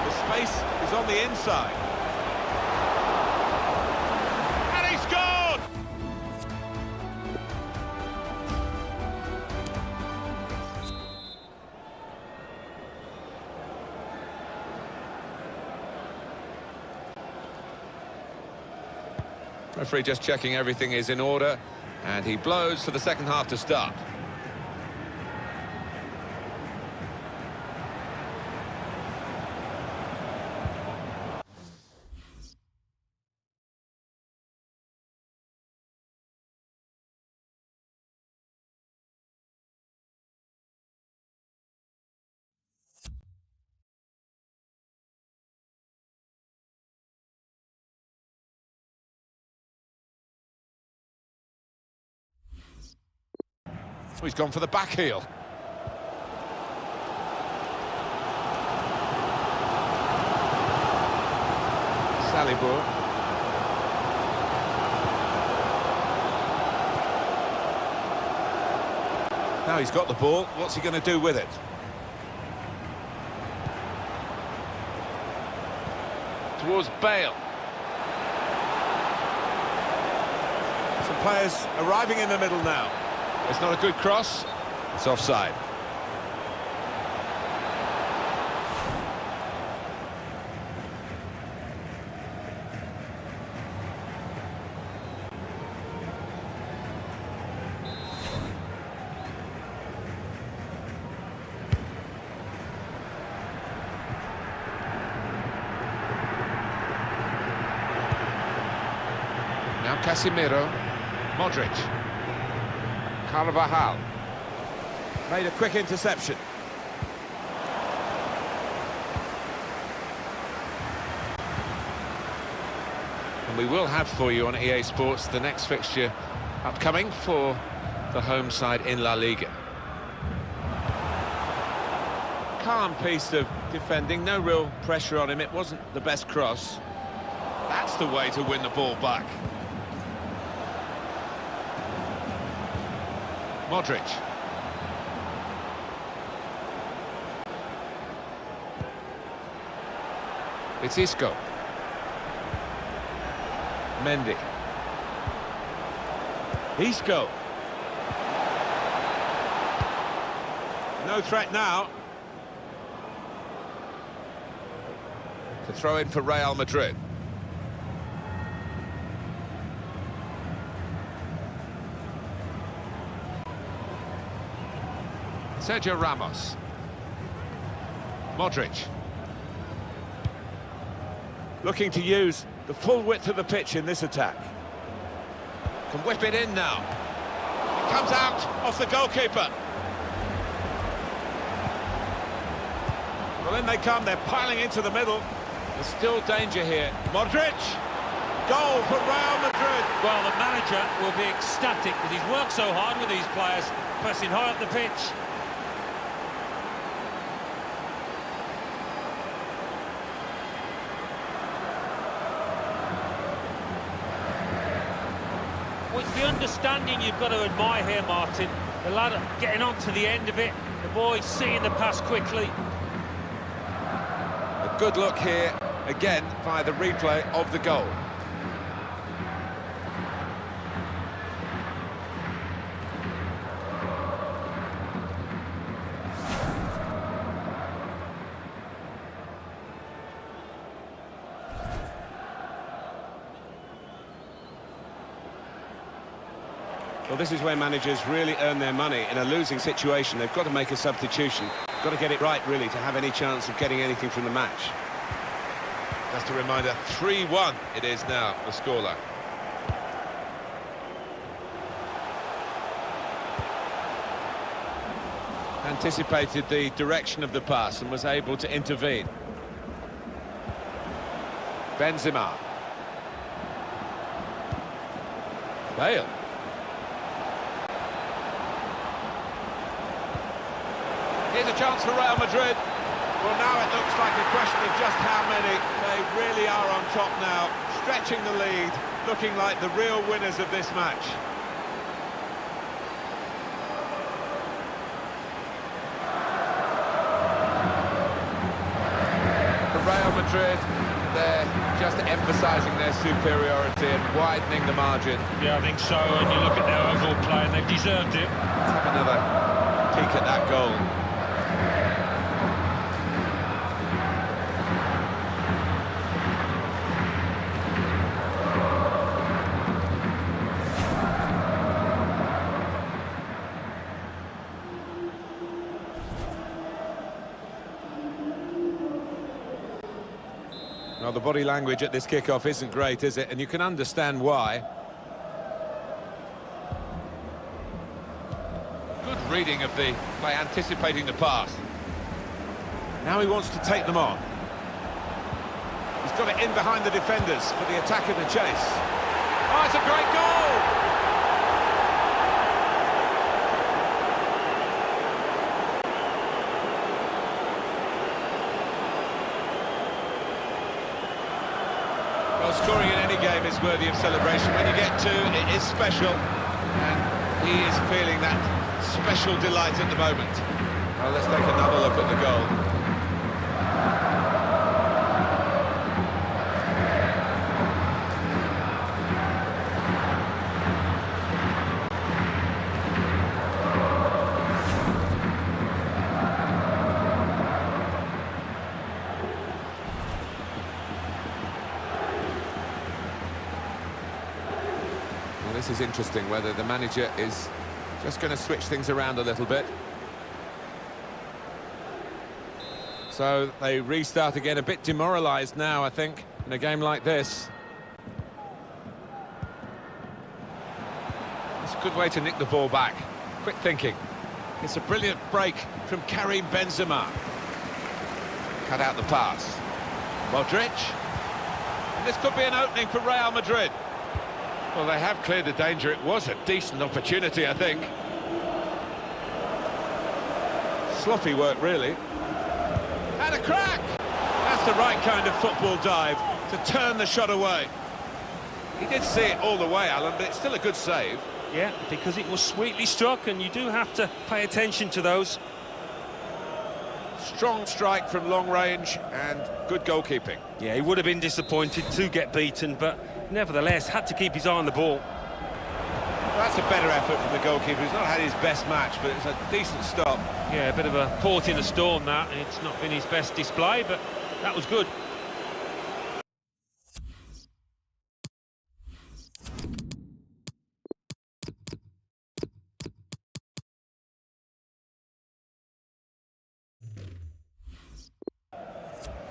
The space is on the inside. And he scored! Referee just checking everything is in order, and he blows for the second half to start. He's gone for the back heel. Salibour. Now he's got the ball. What's he going to do with it? Towards Bale. Some players arriving in the middle now. It's not a good cross. It's offside. Casemiro, Modric, Carvajal. Made a quick interception. And we will have for you on EA Sports the next fixture upcoming for the home side in La Liga. Calm piece of defending, no real pressure on him. It wasn't the best cross. That's the way to win the ball back. Modric. It's Isco. Mendy. Isco. No threat now. To throw in for Real Madrid. Sergio Ramos. Modric. Looking to use the full width of the pitch in this attack. Can whip it in now. It comes out off the goalkeeper. Well, in they come, they're piling into the middle. There's still danger here. Modric! Goal for Real Madrid. Well, the manager will be ecstatic because he's worked so hard with these players, pressing high up the pitch. Well, it's the understanding you've got to admire here, Martin. The lad getting on to the end of it, the boy seeing the pass quickly. A good look here, again, via the replay of the goal. Well, this is where managers really earn their money. In a losing situation, they've got to make a substitution. Got to get it right, really, to have any chance of getting anything from the match. Just a reminder, 3-1 it is now, the scoreline. Anticipated the direction of the pass and was able to intervene. Benzema. Bale. Here's a chance for Real Madrid. Well, now it looks like a question of just how many. They really are on top now, stretching the lead, looking like the real winners of this match. For Real Madrid, they're just emphasising their superiority and widening the margin. Yeah, I think so, and you look at their overall play and they've deserved it. Let's have another peek at that goal. Well, the body language at this kickoff isn't great, is it? And you can understand why. Good reading of the by anticipating the pass. Now he wants to take them on. He's got it in behind the defenders for the attack and the chase. Oh, it's a great goal! Well, scoring in any game is worthy of celebration. When you get two, it is special. And he is feeling that special delight at the moment. Well, let's take another look at the goal. This is interesting, whether the manager is just going to switch things around a little bit. So they restart again, a bit demoralised now, I think, in a game like this. It's a good way to nick the ball back. Quick thinking. It's a brilliant break from Karim Benzema. Cut out the pass. Modric. And this could be an opening for Real Madrid. Well, they have cleared the danger. It was a decent opportunity, I think. Sloppy work, really. And a crack! That's the right kind of football dive to turn the shot away. He did see it all the way, Alan, but it's still a good save. Yeah, because it was sweetly struck, and you do have to pay attention to those. Strong strike from long range and good goalkeeping. Yeah, he would have been disappointed to get beaten, but nevertheless had to keep his eye on the ball. Well, that's a better effort from the goalkeeper. He's not had his best match, but it's a decent stop. Yeah, a bit of a port in a storm, that. It's not been his best display, but that was good.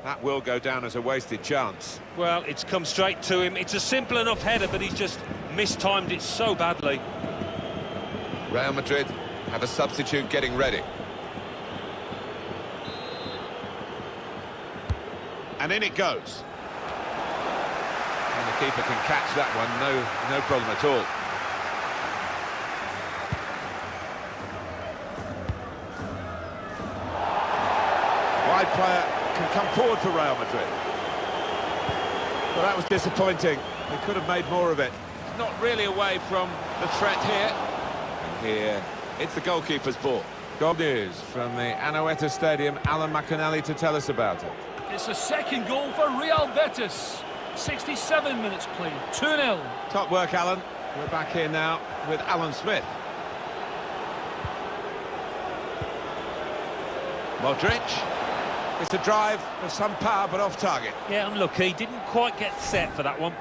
That will go down as a wasted chance. Well, it's come straight to him. It's a simple enough header, but he's just mistimed it so badly. Real Madrid have a substitute getting ready. And in it goes. And the keeper can catch that one, no problem at all. Wide player can come forward for Real Madrid. Well, that was disappointing. They could have made more of it. Not really away from the threat here. And here, it's the goalkeeper's ball. Goal news from the Anoeta Stadium. Alan McAnally to tell us about it. It's the second goal for Real Betis. 67 minutes played, 2-0. Top work, Alan. We're back here now with Alan Smith. Modric. It's a drive with some power, but off target. Yeah, unlucky. Didn't quite get set for that one.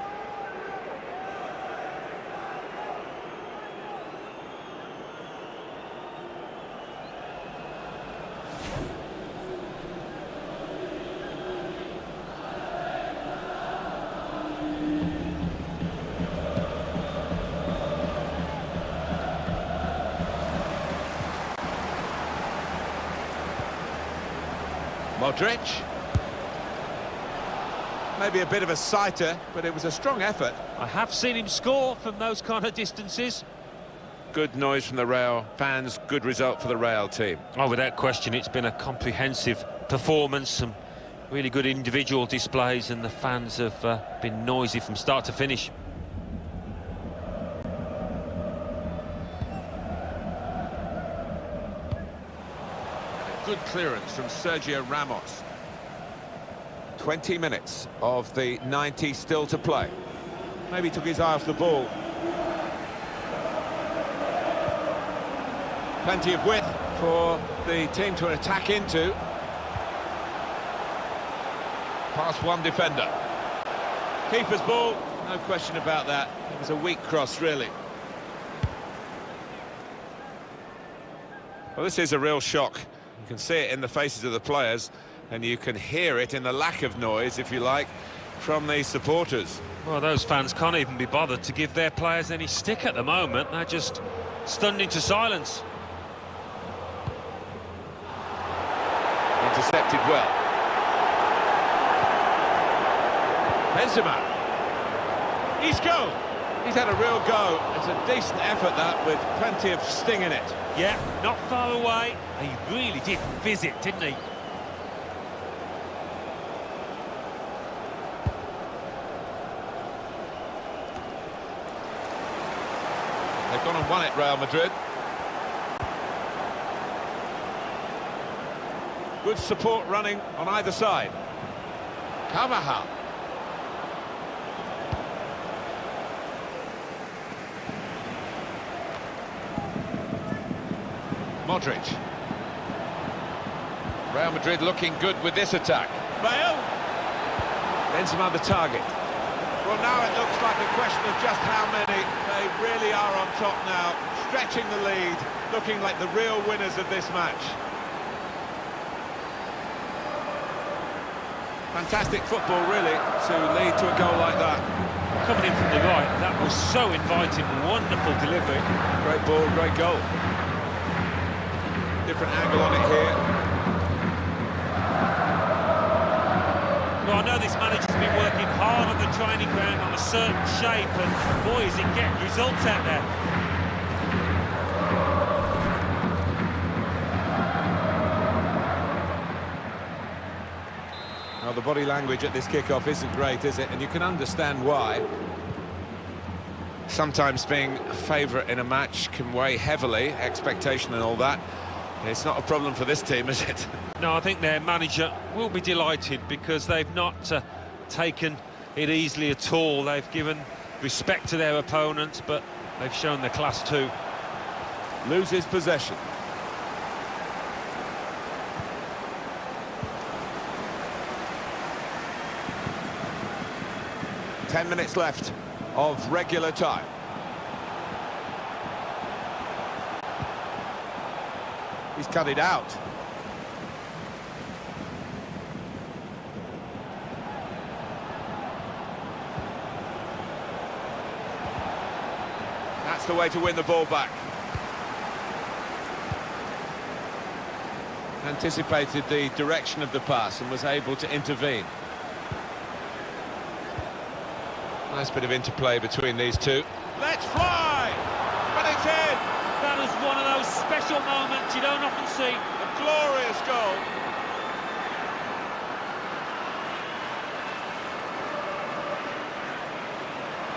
Modric. Maybe a bit of a sighter, but it was a strong effort. I have seen him score from those kind of distances. Good noise from the Real fans, good result for the Real team. Oh, without question, it's been a comprehensive performance, some really good individual displays, and the fans have been noisy from start to finish. Good clearance from Sergio Ramos. 20 minutes of the 90 still to play. Maybe took his eye off the ball. Plenty of width for the team to attack into. Past one defender. Keeper's ball, no question about that. It was a weak cross, really. Well, this is a real shock. You can see it in the faces of the players, and you can hear it in the lack of noise, if you like, from the supporters. Well, those fans can't even be bothered to give their players any stick at the moment. They're just stunned into silence. Intercepted well. Benzema. Isco. He's had a real go. It's a decent effort, that, with plenty of sting in it. Yeah, not far away. He really did visit, didn't he? They've gone and won it, Real Madrid. Good support running on either side. Carvajal. Modric. Real Madrid looking good with this attack. Bale. Benzema the target. Well, now it looks like a question of just how many. They really are on top now, stretching the lead, looking like the real winners of this match. Fantastic football, really, to lead to a goal like that. Coming in from the right, that was so inviting, wonderful delivery. Great ball, great goal. Different angle on it here. Well, I know this manager's been working hard on the training ground on a certain shape, and boy, is he getting results out there. Well, the body language at this kickoff isn't great, is it? And you can understand why. Sometimes being a favourite in a match can weigh heavily, expectation and all that. It's not a problem for this team, is it? No, I think their manager will be delighted because they've not taken it easily at all. They've given respect to their opponents, but they've shown their class too. Loses possession. Ten minutes left of regular time. He's cut it out. That's the way to win the ball back. Anticipated the direction of the pass and was able to intervene. Nice bit of interplay between these two. Let's fly! But it's in! That was one of those special moments you don't often see. A glorious goal.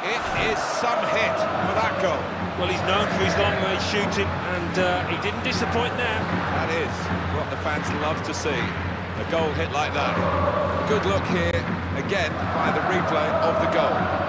It is some hit for that goal. Well, he's known for his long-range shooting, and he didn't disappoint there. That is what the fans love to see. A goal hit like that. Good look here, again, by the replay of the goal.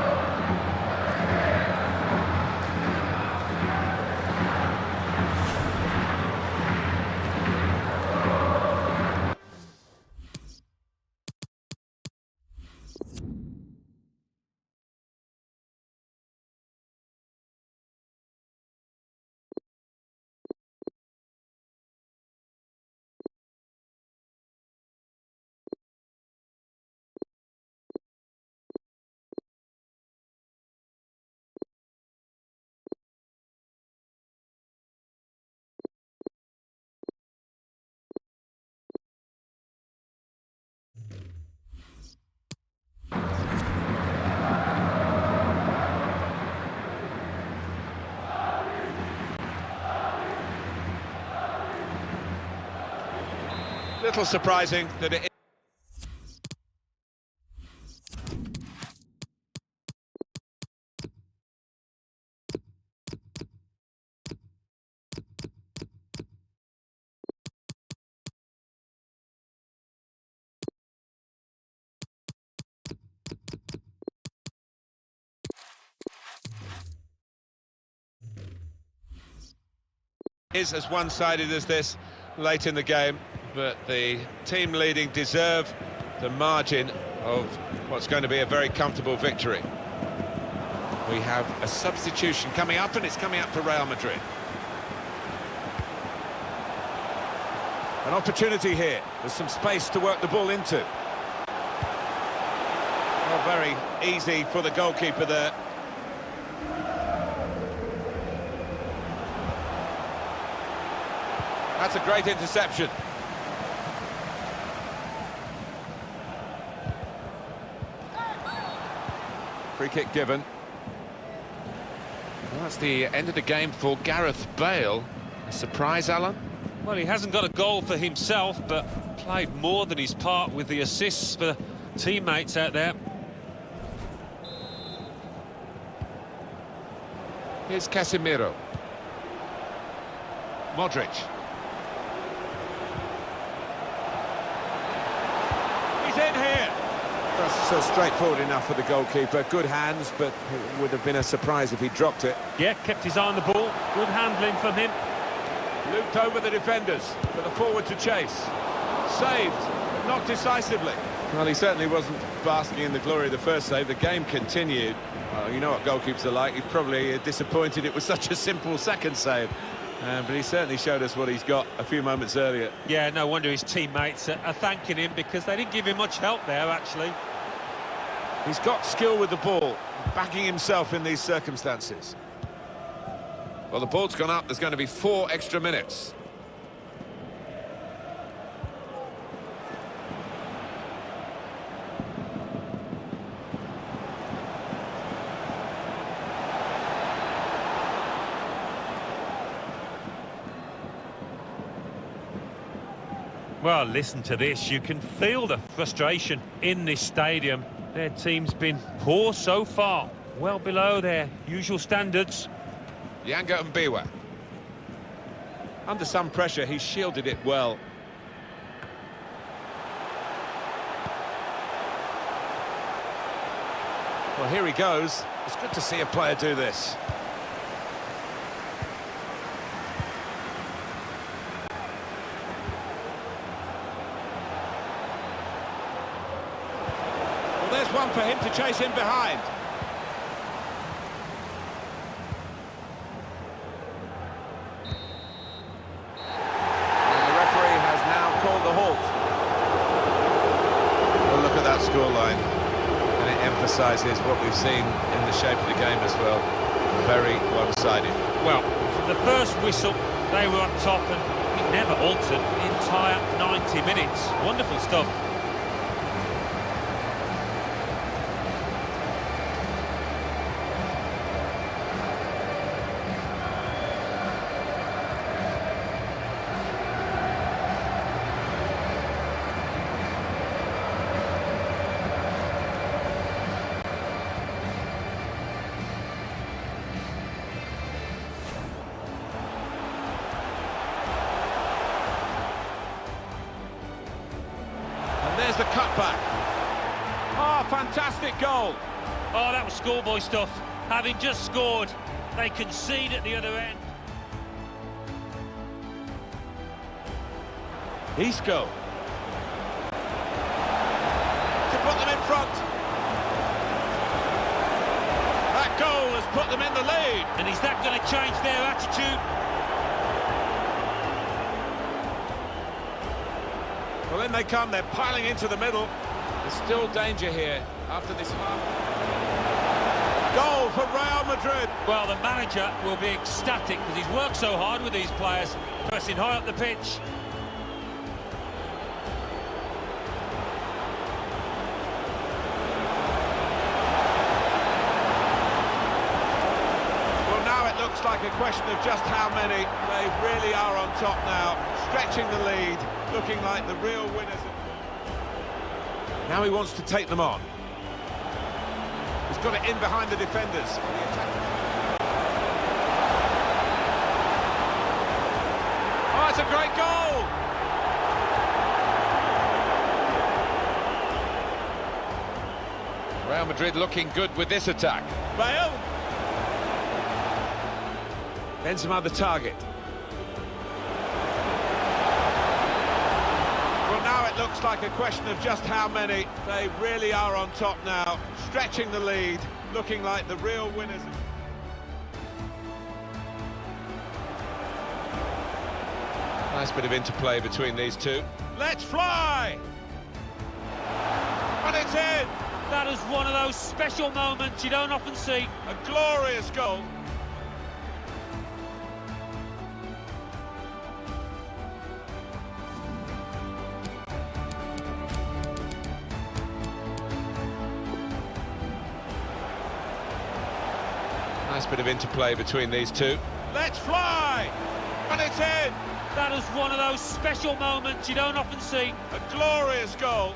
Little surprising that it is as one-sided as this late in the game, but the team leading deserve the margin of what's going to be a very comfortable victory. We have a substitution coming up, and it's coming up for Real Madrid. An opportunity here. There's some space to work the ball into. Not very easy for the goalkeeper there. That's a great interception. Free kick given. Well, that's the end of the game for Gareth Bale. A surprise, Alan? Well, he hasn't got a goal for himself, but played more than his part with the assists for teammates out there. Here's Casemiro. Modric. He's in here. That's straightforward enough for the goalkeeper. Good hands, but it would have been a surprise if he dropped it. Yeah, kept his eye on the ball. Good handling from him. Looped over the defenders for the forward to chase. Saved, but not decisively. Well, he certainly wasn't basking in the glory of the first save. The game continued. You know what goalkeepers are like. He's probably disappointed it was such a simple second save. But he certainly showed us what he's got a few moments earlier. Yeah, no wonder his teammates are thanking him because they didn't give him much help there, actually. He's got skill with the ball, backing himself in these circumstances. Well, the ball's gone up. There's going to be 4 extra minutes. Well, listen to this. You can feel the frustration in this stadium. Their team's been poor so far, well below their usual standards. Yanga and Biwa. Under some pressure, he shielded it well. Well, here he goes. It's good to see a player do this. Well, there's one for him to chase in behind. Scoreline, and it emphasises what we've seen in the shape of the game as well. Very one-sided. Well, from the first whistle, they were on top, and it never altered the entire 90 minutes. Wonderful stuff. There's the cutback. Oh, fantastic goal. Oh, that was schoolboy stuff. Having just scored, they concede at the other end. Isco. To put them in front. That goal has put them in the lead. And is that going to change their attitude? Well, in they come, they're piling into the middle. There's still danger here after this half. Goal for Real Madrid. Well, the manager will be ecstatic because he's worked so hard with these players, pressing high up the pitch. Well, now it looks like a question of just how many. They really are on top now, stretching the lead, looking like the real winners. Now he wants to take them on. He's got it in behind the defenders for the attack. Oh, it's a great goal! Real Madrid looking good with this attack. Bale. Benzema the target. Now it looks like a question of just how many. They really are on top now, stretching the lead, looking like the real winners. Nice bit of interplay between these two. Let's fly! And it's in! That is one of those special moments you don't often see. A glorious goal. Nice bit of interplay between these two. Let's fly! And it's in! That is one of those special moments you don't often see. A glorious goal.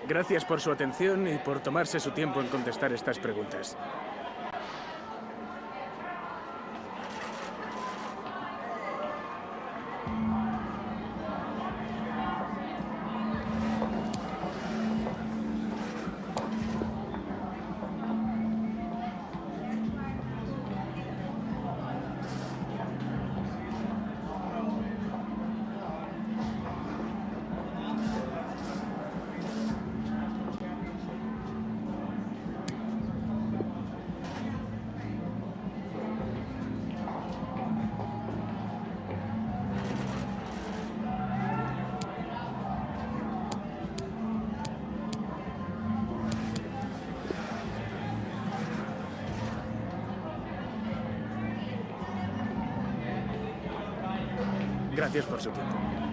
Gracias por su atención y por tomarse su tiempo en contestar estas preguntas. Gracias por su tiempo.